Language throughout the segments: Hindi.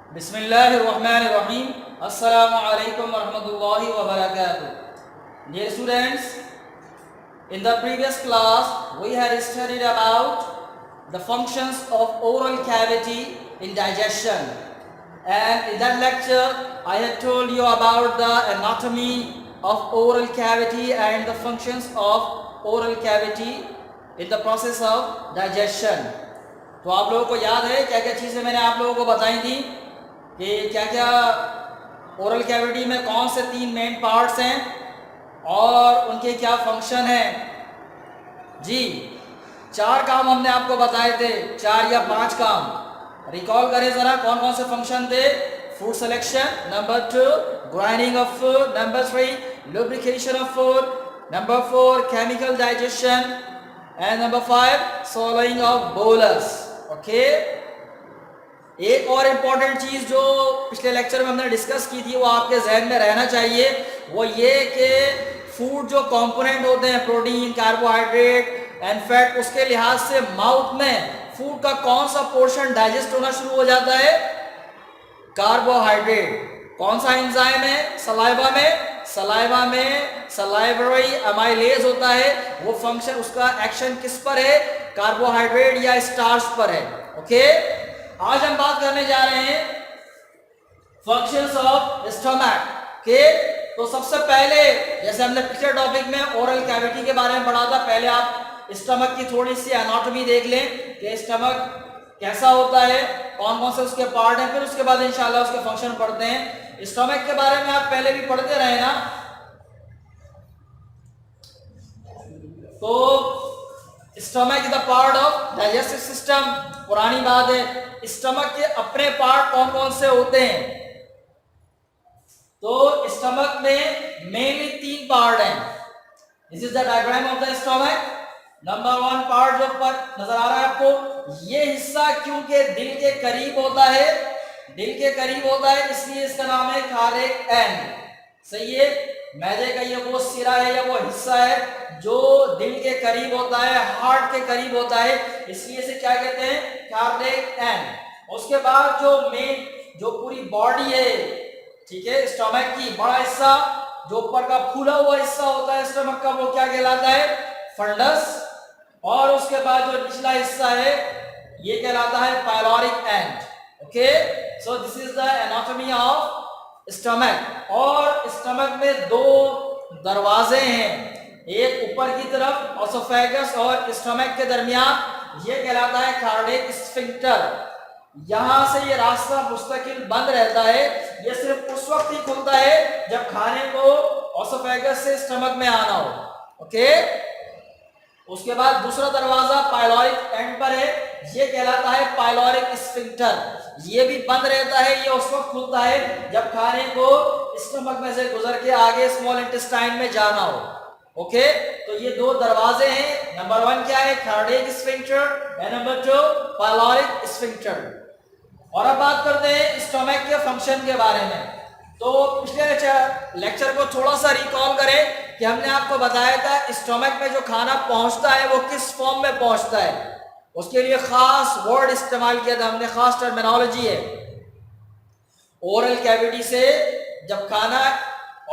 Bismillahirrahmanirrahim. Assalamu alaikum warahmatullahi wabarakatuh. Dear students, in the previous class we had studied about the functions of oral cavity in digestion, and in that lecture I had told you about the anatomy of oral cavity and the functions of oral cavity in the process of digestion. तो आप लोगों को याद है क्या क्या चीज़ें मैंने आप लोगों को बताई थी कि क्या क्या ओरल कैविटी में कौन से 3 मेन पार्ट्स हैं और उनके क्या फंक्शन हैं। जी 4 काम हमने आपको बताए थे, 4 या 5 काम रिकॉल करें ज़रा कौन कौन से फंक्शन थे। Food selection, number 2 grinding of food, number 3 lubrication of food, number 4 chemical digestion and number 5 swallowing of bolus. Okay, एक और इम्पॉर्टेंट चीज़ जो पिछले लेक्चर में हमने डिस्कस की थी वो आपके जहन में रहना चाहिए, वो ये कि फूड जो कंपोनेंट होते हैं प्रोटीन, कार्बोहाइड्रेट एंड फैट, उसके लिहाज से माउथ में फूड का कौन सा पोर्शन डाइजेस्ट होना शुरू हो जाता है? कार्बोहाइड्रेट। कौन सा एंजाइम है? सलाइवा में। सलाइवा में सलाइवरी अमाइलेज होता है, वो फंक्शन, उसका एक्शन किस पर है? कार्बोहाइड्रेट या स्टार्च पर है। ओके, आज हम बात करने जा रहे हैं फंक्शंस ऑफ स्टमक के। तो सबसे पहले जैसे हमने पिछले टॉपिक में ओरल कैविटी के बारे में पढ़ा था, पहले आप स्टमक की थोड़ी सी एनाटॉमी देख लें कि स्टमक कैसा होता है, कौन कौन से उसके पार्ट हैं, फिर उसके बाद इंशाल्लाह उसके फंक्शन पढ़ते हैं। स्टमक के बारे में आप पहले भी पढ़ते रहे ना, तो stomach is the part of digestive system. पुरानी बात है, स्टमक के अपने पार्ट कौन कौन से होते हैं? तो स्टमक में मेनली 3 पार्ट हैं। This is the diagram of the stomach. Number 1 part जो ऊपर नजर आ रहा है आपको, ये हिस्सा क्योंकि दिल के करीब होता है, दिल के करीब होता है इसलिए इसका नाम है थायरॉइड एंड। सही है, मैदे का ये वो सिरा है या वो हिस्सा है जो दिल के करीब होता है, हार्ट के करीब होता है, इसलिए इसे क्या कहते हैं? Thyroid and. उसके बाद जो मेन जो पूरी बॉडी है, ठीक है, स्टमक की बड़ा हिस्सा जो ऊपर का फूला हुआ हिस्सा होता है स्टमक का, वो क्या कहलाता है? फंडस। और उसके बाद जो निचला हिस्सा है ये कहलाता है pyloric and. Okay, so this is the anatomy of stomach. और स्टमक में 2 दरवाजे हैं, एक ऊपर की तरफ ओसोफेगस और स्टमक के दरमियान, ये कहलाता है कार्डियक स्फिंक्टर। यहां से ये रास्ता मुस्तकिल बंद रहता है, ये सिर्फ उस वक्त ही खुलता है जब खाने को ओसोफेगस से स्टमक में आना हो। ओके, उसके बाद दूसरा दरवाजा पाइलोरिक एंड पर है, ये कहलाता है पाइलोरिक स्फिंक्टर। ये भी बंद रहता है, ये उस वक्त खुलता है जब खाने को स्टमक में से गुजर के आगे स्मॉल इंटेस्टाइन में जाना हो। ओके, तो ये 2 दरवाजे हैं। नंबर 1 क्या है? Cardiac sphincter and number 2 pyloric sphincter. और अब बात करते हैं स्टमक के फंक्शन के बारे में। तो पिछले लेक्चर को थोड़ा सा रिकॉल करें कि हमने आपको बताया था स्टमक में जो खाना पहुंचता है वो किस फॉर्म में पहुंचता है, उसके लिए खास वर्ड इस्तेमाल किया था हमने, खास टर्मिनोलॉजी है। ओरल कैविटी से जब खाना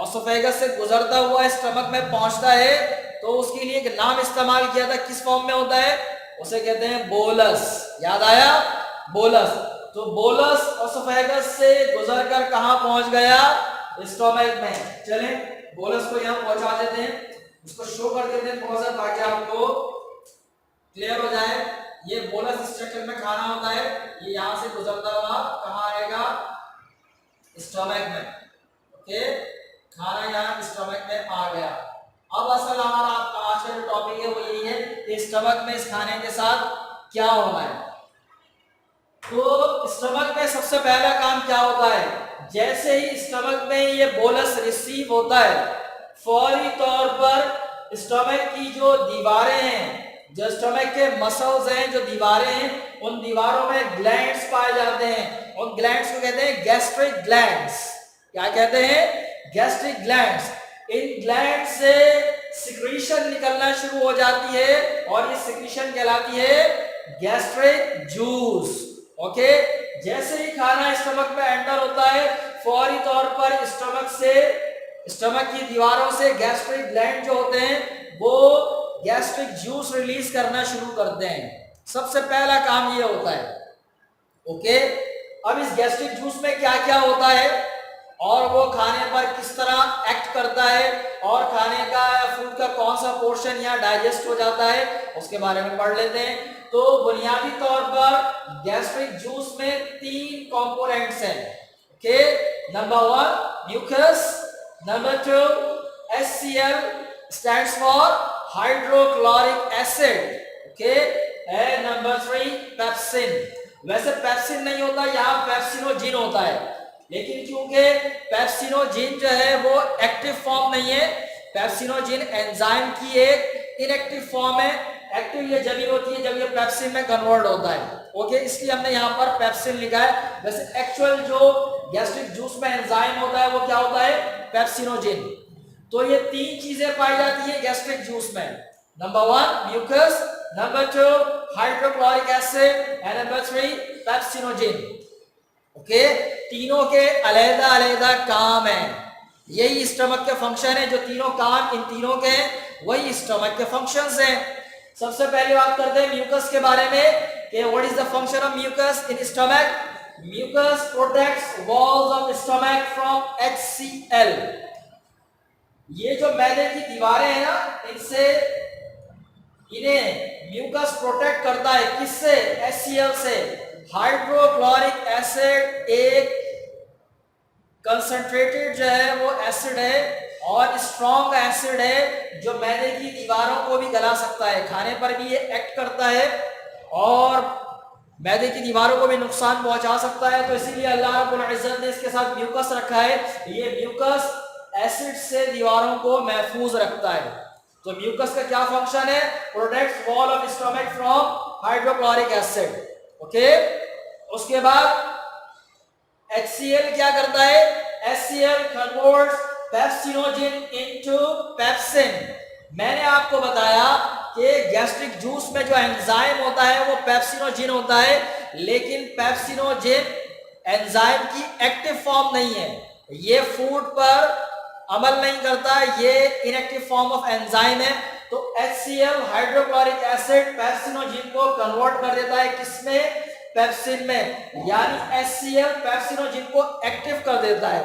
ओसोफेगस से गुजरता हुआ स्टमक में पहुंचता है तो उसके लिए एक नाम इस्तेमाल किया था, किस फॉर्म में होता है? उसे कहते हैं बोलस। याद आया? बोलस। तो बोलस ओसोफेगस से गुजरकर कहां पहुंच गया? स्टमक में। चलें बोलस को यहां पहुंचा देते हैं, इसको शो कर देते हैं थोड़ा सा ताकि आपको क्लियर हो जाए। ये बोलस स्ट्रक्चर में खाना होता है, ये यहां से गुजरता हुआ कहां आएगा? स्टमक में। ओके, खाना यहाँ स्टमक में आ गया। अब असल हमारा आज का जो टॉपिक है वो यही है कि स्टमक में इस खाने के साथ क्या होना है। तो स्टमक में सबसे पहला काम क्या होता है? जैसे ही स्टमक में ये बोलस रिसीव होता है, फौरी तौर पर स्टमक की जो दीवारें हैं, जो स्टमक के मसल्स हैं, जो दीवारें हैं, उन दीवारों में ग्लैंड्स पाए जाते हैं। उन ग्लैंड्स को कहते हैं गैस्ट्रिक ग्लैंड्स। क्या कहते हैं? Gastric glands. इन ग्लैंड से सिक्रीशन निकलना शुरू हो जाती है और ये सिक्रीशन कहलाती है गैस्ट्रिक जूस। ओके, जैसे ही खाना स्टमक में एंटर होता है फौरी तौर पर स्टमक की दीवारों से गैस्ट्रिक ग्लैंड जो होते हैं वो गैस्ट्रिक जूस रिलीज करना शुरू करते हैं। सबसे पहला काम ये होता है। ओके, अब इस गैस्ट्रिक जूस में क्या क्या होता है और वो खाने पर किस तरह एक्ट करता है और खाने का या फूड का कौन सा पोर्शन यहाँ डाइजेस्ट हो जाता है उसके बारे में पढ़ लेते हैं। तो बुनियादी तौर पर गैस्ट्रिक जूस में 3 कंपोनेंट्स हैं। Okay, number 1 mucus, number 2 HCl stands for hydrochloric acid, okay, and number 3 pepsin. वैसे पेप्सिन नहीं होता, यहाँ पेप्सिनोजिन होता है, लेकिन क्योंकि पेप्सिनोजिन जो है वो एक्टिव फॉर्म नहीं है, पेप्सिनोजिन एंजाइम की एक इनएक्टिव फॉर्म है। एक्टिव ये जब होती है जब ये पेप्सिन में कन्वर्ट होता है। ओके, इसलिए हमने यहाँ पर पेप्सिन लिखा है। वैसे एक्चुअल जो गैस्ट्रिक जूस में एंजाइम होता है वो क्या होता है? पेप्सिनोजिन। तो ये 3 चीजें पाई जाती है गैस्ट्रिक जूस में। Number 1 mucus, number 2 hydrochloric acid and number 3 pepsinogen. Okay, तीनों के अलग-अलग काम है। यही स्टमक के फंक्शन है, जो तीनों काम इन तीनों के हैं वही स्टमक के फंक्शंस हैं। सबसे पहले बात करते हैं म्यूकस के बारे में कि what is the function of mucus in stomach. Mucus protects walls of stomach from HCl। ये जो मैदे की दीवारें हैं ना, इन्हें म्यूकस प्रोटेक्ट करता है। किससे? HCl से। हाइड्रोक्लोरिक एसिड एक कंसंट्रेटेड जो है वो एसिड है और स्ट्रॉन्ग एसिड है जो मैदे की दीवारों को भी गला सकता है। खाने पर भी ये एक्ट करता है और मैदे की दीवारों को भी नुकसान पहुंचा सकता है। तो इसीलिए अल्लाह रब्बुल इज्जत ने इसके साथ म्यूकस रखा है। ये म्यूकस एसिड से दीवारों को महफूज रखता है। तो म्यूकस का क्या फंक्शन है? Protects wall of stomach from hydrochloric acid. Okay, उसके बाद HCl क्या करता है? HCl converts pepsinogen into pepsin. मैंने आपको बताया कि गैस्ट्रिक जूस में जो एंजाइम होता है वो पेप्सिनोजिन होता है, लेकिन पेप्सिनोजिन एंजाइम की एक्टिव फॉर्म नहीं है। ये फूड पर अमल नहीं करता, ये इनएक्टिव फॉर्म ऑफ एंजाइम है। तो HCl हाइड्रोक्लोरिक एसिड पेप्सिनोजिन को कन्वर्ट कर देता है किसमें? पेप्सिन में। यानी HCl पेप्सिनोजिन को एक्टिव कर देता है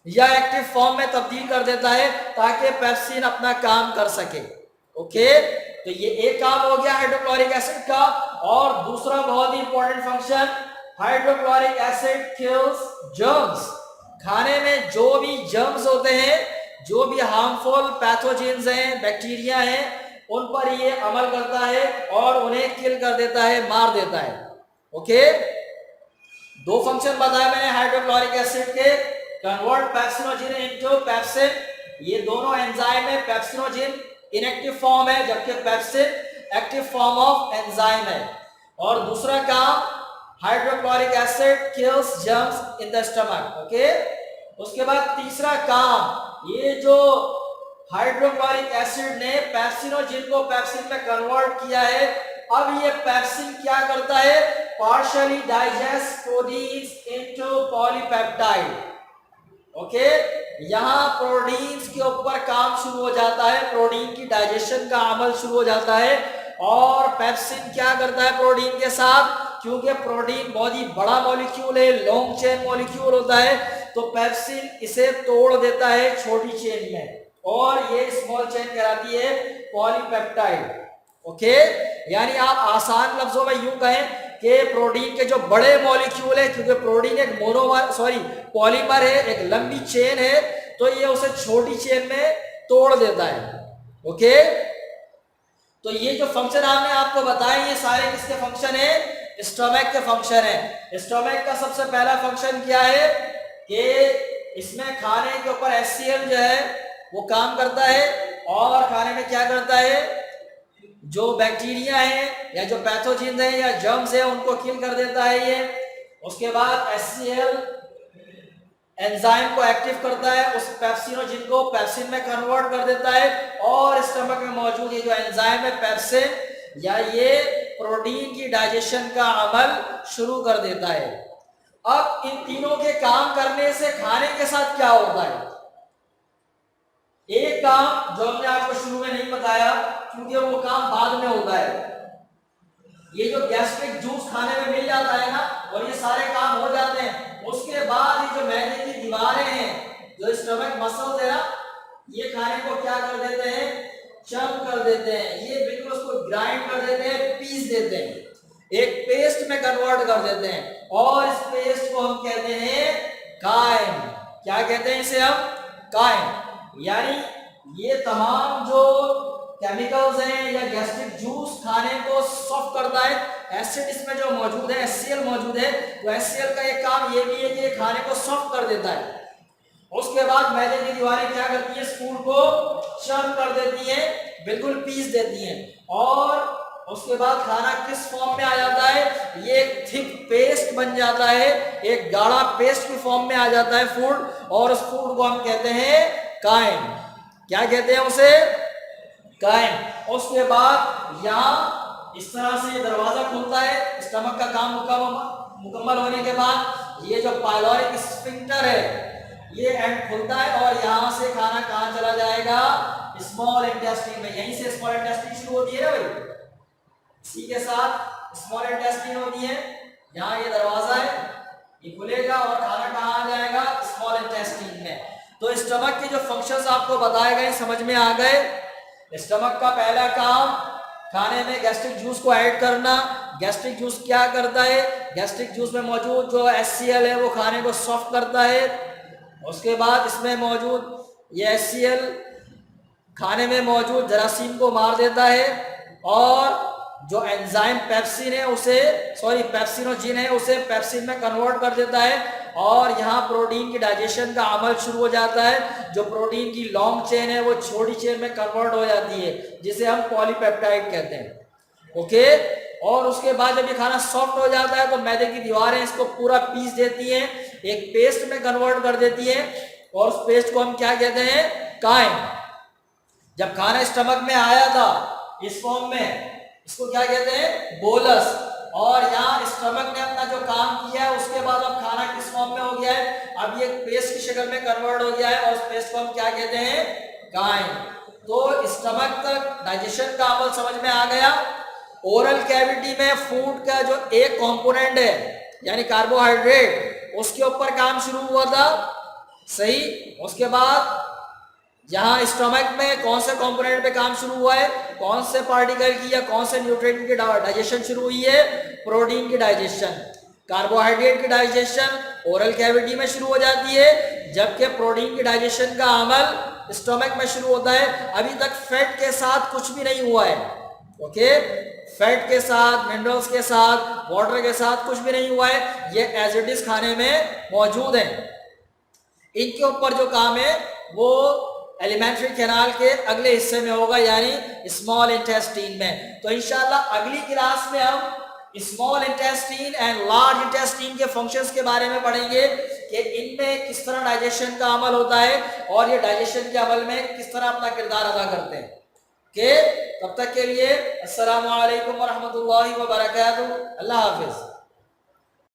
या एक्टिव फॉर्म में तब्दील कर देता है ताकि पेप्सिन अपना काम कर सके। ओके, तो ये एक काम हो गया हाइड्रोक्लोरिक एसिड का। और दूसरा बहुत ही important function, hydrochloric acid kills germs. खाने में जो भी जर्म्स होते हैं, जो भी हार्मफुल पैथोजेंस हैं, बैक्टीरिया हैं, उन पर ये अमल करता है और उन्हें किल कर देता है, मार देता है। ओके, 2 फंक्शन बताए मैंने हाइड्रोक्लोरिक एसिड के, कन्वर्ट पेप्सिनोजिन इनटू पेप्सिन। ये दोनों एंजाइम है। पेप्सिनोजिन इनएक्टिव फॉर्म है जबकि pepsin active form of enzyme है। और दूसरा काम, hydrochloric acid kills germs in the stomach. Okay, उसके बाद तीसरा काम, ये जो हाइड्रोक्लोरिक एसिड ने पेप्सिनोजिन को पेप्सिन में कन्वर्ट किया है, अब ये पेप्सिन क्या करता है? Partially digest proteins into polypeptide. Okay, यहाँ प्रोटीन्स के ऊपर काम शुरू हो जाता है, प्रोटीन की डाइजेशन का अमल शुरू हो जाता है। और पेप्सिन क्या करता है प्रोटीन के साथ? क्योंकि प्रोटीन बहुत ही बड़ा मॉलिक्यूल है, लॉन्ग चेन मॉलिक्यूल होता है, तो पेप्सिन इसे तोड़ देता है छोटी चेन में और ये स्मॉल चेन कहलाती है पॉलीपेप्टाइड। ओके, यानी आप आसान लफ्जों में यूं कहें कि प्रोटीन के जो बड़े मॉलिक्यूल है, क्योंकि प्रोटीन एक पॉलीमर है, एक लंबी चेन है, तो ये उसे छोटी चेन में तोड़ देता है। ओके, तो ये जो फंक्शन हमने आपको बताए ये सारे किसके फंक्शन है? स्टमक के फंक्शन है। स्टमक का सबसे पहला फंक्शन क्या है कि इसमें खाने के ऊपर HCl जो है वो काम करता है और खाने में क्या करता है? जो बैक्टीरिया हैं या जो पैथोजेन हैं या जर्म्स हैं उनको किल कर देता है ये। उसके बाद HCl एंजाइम को एक्टिव करता है, उस पेप्सिनोजिन को पेप्सिन में कन्वर्ट कर देता है और स्टमक में मौजूद ये जो एंजाइम है पेप्सिन, या ये प्रोटीन की डाइजेशन का अमल शुरू कर देता है। अब इन तीनों के काम करने से खाने के साथ क्या होता है? एक काम जो हमने आपको शुरू में नहीं बताया, क्योंकि वो काम बाद में होता है। ये जो गैस्ट्रिक जूस खाने में मिल जाता है ना, और ये सारे काम हो जाते हैं, उसके बाद ये जो मैदे की दीवारें हैं, जो स्टमक मसल्स है ना, ये खाने को क्या कर देते हैं? चम कर देते हैं। ये बिल्कुल उसको ग्राइंड कर देते हैं, पीस देते हैं, एक पेस्ट में कन्वर्ट कर देते हैं, और इस पेस्ट को हम कहते हैं काइम। क्या कहते हैं इसे हम? काइम। यानी ये तमाम जो केमिकल्स हैं या गैस्ट्रिक जूस खाने को सॉफ्ट करता है, एसिड इसमें जो मौजूद है, HCl मौजूद है, तो HCl का एक काम ये भी है कि ये खाने को सॉफ्ट कर देता है। उसके बाद मैदे की दीवारें क्या करती है? फूड को चर्न कर देती हैं, बिल्कुल पीस देती हैं, और उसके बाद खाना किस फॉर्म में आ जाता है? ये एक थिक पेस्ट बन जाता है, एक गाढ़ा पेस्ट की फॉर्म में आ जाता है फूड, और उस फूड को हम कहते हैं काइम। क्या कहते हैं उसे? काइम। उसके बाद यहाँ इस तरह से दरवाजा खुलता है, स्टमक का काम मुकम्मल होने के बाद ये जो पाइलोरिक स्फिंक्टर है ये एंड खुलता है, और यहाँ से खाना कहाँ चला जाएगा? स्मॉल इंटेस्टाइन में। यहीं से स्मॉल इंटेस्टाइन शुरू होती है ना भाई, इसी के साथ स्मॉल इंटेस्टाइन होती है। यहाँ ये दरवाजा है, ये खुलेगा और खाना कहाँ आ जाएगा? स्मॉल इंटेस्टाइन में। तो स्टमक के जो फंक्शंस आपको बताए गए समझ में आ गए। स्टमक का पहला काम खाने में गैस्ट्रिक जूस को ऐड करना। गैस्ट्रिक जूस क्या करता है? गैस्ट्रिक जूस में मौजूद जो HCl है वो खाने को सॉफ्ट करता है। उसके बाद इसमें मौजूद ये HCl खाने में मौजूद जरासीम को मार देता है, और जो एंजाइम पेप्सिन है उसे पेप्सिनोजिन है उसे पेप्सिन में कन्वर्ट कर देता है, और यहाँ प्रोटीन की डाइजेशन का अमल शुरू हो जाता है। जो प्रोटीन की लॉन्ग चेन है वो छोटी चेन में कन्वर्ट हो जाती है, जिसे हम पॉलीपेप्टाइड कहते हैं। ओके। और उसके बाद जब ये खाना सॉफ्ट हो जाता है तो मैदे की दीवारें इसको पूरा पीस देती हैं, एक पेस्ट में कन्वर्ट कर देती है, और उस पेस्ट को हम क्या कहते हैं? काइम। जब खाना स्टमक में आया था इस फॉर्म में, इसको क्या कहते हैं? बोलस। और यहाँ स्टमक ने अपना जो काम किया है उसके बाद अब खाना किस फॉर्म में हो गया है? अब ये पेस्ट की शक्ल में कन्वर्ट हो गया है, और उस पेस्ट को हम क्या कहते हैं? काइम। तो स्टमक तक डाइजेशन का अमल समझ में आ गया। ओरल कैविटी में फूड का जो एक कंपोनेंट है यानी कार्बोहाइड्रेट, उसके ऊपर काम शुरू हुआ था, सही। उसके बाद यहाँ स्टमक में कौन से कंपोनेंट पे काम शुरू हुआ है? कौन से पार्टिकल की या कौन से न्यूट्रिएंट की डाइजेशन शुरू हुई है? प्रोटीन की डाइजेशन। कार्बोहाइड्रेट की डाइजेशन ओरल कैविटी में शुरू हो जाती है, जबकि प्रोटीन की डाइजेशन का अमल स्टमक में शुरू होता है। अभी तक फैट के साथ कुछ भी नहीं हुआ है। ओके, फैट के साथ, मिनरल्स के साथ, वाटर के साथ कुछ भी नहीं हुआ है, ये एज इट इज खाने में मौजूद है। इनके ऊपर जो काम है वो एलिमेंट्री कैनाल के अगले हिस्से में होगा, यानी स्मॉल इंटेस्टाइन में। तो इंशाल्लाह अगली क्लास में हम small intestine and large intestine के फंक्शंस के बारे में पढ़ेंगे कि इनमें किस तरह डाइजेशन का अमल होता है, और ये डाइजेशन के अमल में किस तरह अपना किरदार अदा करते हैं। तब तक के लिए अस्सलामु अलैकुम व रहमतुल्लाहि व बरकातहू। अल्लाह हाफिज।